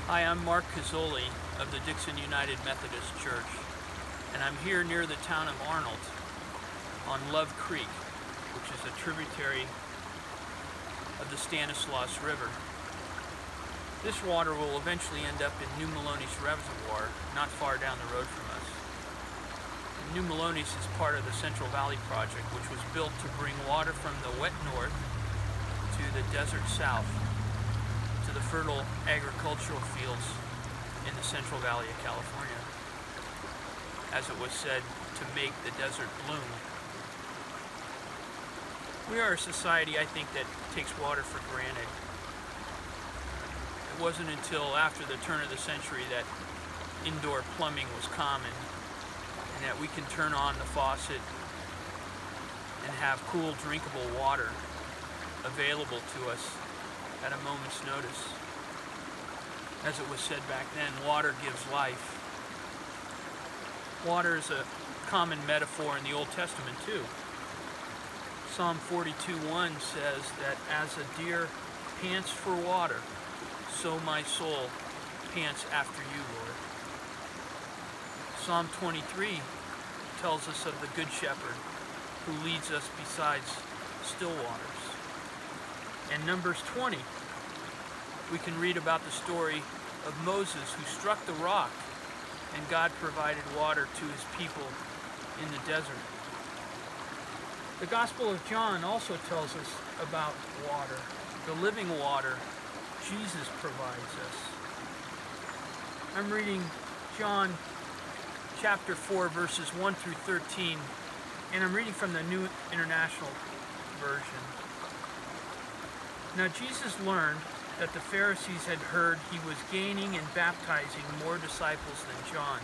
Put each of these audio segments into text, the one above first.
Hi, I'm Mark Cazzoli of the Dixon United Methodist Church, and I'm here near the town of Arnold on Love Creek, which is a tributary of the Stanislaus River. This water will eventually end up in New Melones Reservoir, not far down the road from us. New Melones is part of the Central Valley Project, which was built to bring water from the wet north to the desert south, to the fertile agricultural fields in the Central Valley of California. As it was said, to make the desert bloom. We are a society, I think, that takes water for granted. It wasn't until after the turn of the century that indoor plumbing was common, and that we can turn on the faucet and have cool, drinkable water available to us at a moment's notice. As it was said back then, water gives life. Water is a common metaphor in the Old Testament too. Psalm 42:1 says that as a deer pants for water, so my soul pants after you, Lord. Psalm 23 tells us of the Good Shepherd who leads us beside still waters. And Numbers 20, we can read about the story of Moses who struck the rock and God provided water to his people in the desert. The Gospel of John also tells us about water, the living water Jesus provides us. I'm reading John chapter 4 verses 1 through 13, and I'm reading from the New International Version. Now Jesus learned that the Pharisees had heard he was gaining and baptizing more disciples than John,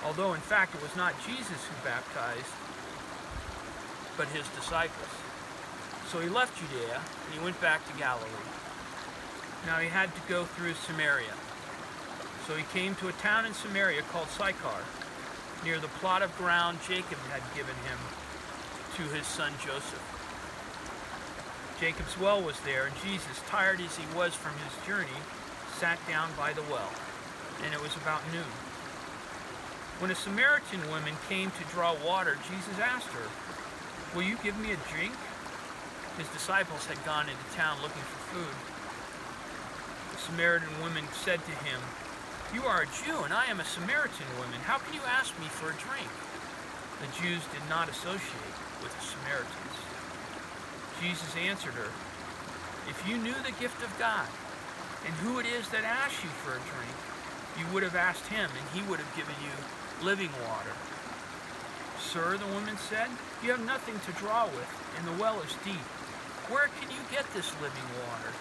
although in fact it was not Jesus who baptized, but his disciples. So he left Judea and he went back to Galilee. Now he had to go through Samaria. So he came to a town in Samaria called Sychar, near the plot of ground Jacob had given him to his son Joseph. Jacob's well was there, and Jesus, tired as he was from his journey, sat down by the well, and it was about noon. When a Samaritan woman came to draw water, Jesus asked her, "Will you give me a drink?" His disciples had gone into town looking for food. The Samaritan woman said to him, "You are a Jew, and I am a Samaritan woman. How can you ask me for a drink?" The Jews did not associate with the Samaritans. Jesus answered her, "If you knew the gift of God, and who it is that asks you for a drink, you would have asked him, and he would have given you living water." "Sir," the woman said, "you have nothing to draw with, and the well is deep. Where can you get this living water?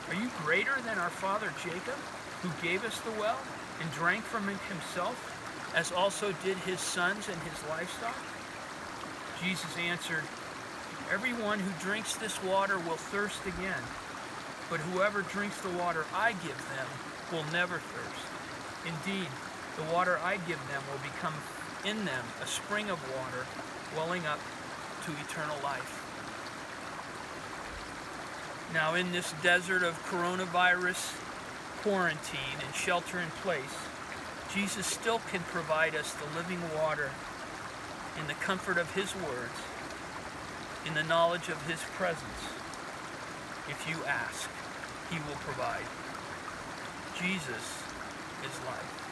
Are you greater than our father Jacob, who gave us the well, and drank from it himself, as also did his sons and his livestock?" Jesus answered, "Everyone who drinks this water will thirst again, but whoever drinks the water I give them will never thirst. Indeed, the water I give them will become in them a spring of water welling up to eternal life." Now in this desert of coronavirus quarantine and shelter in place, Jesus still can provide us the living water in the comfort of his words, in the knowledge of his presence. If you ask, he will provide. Jesus is life.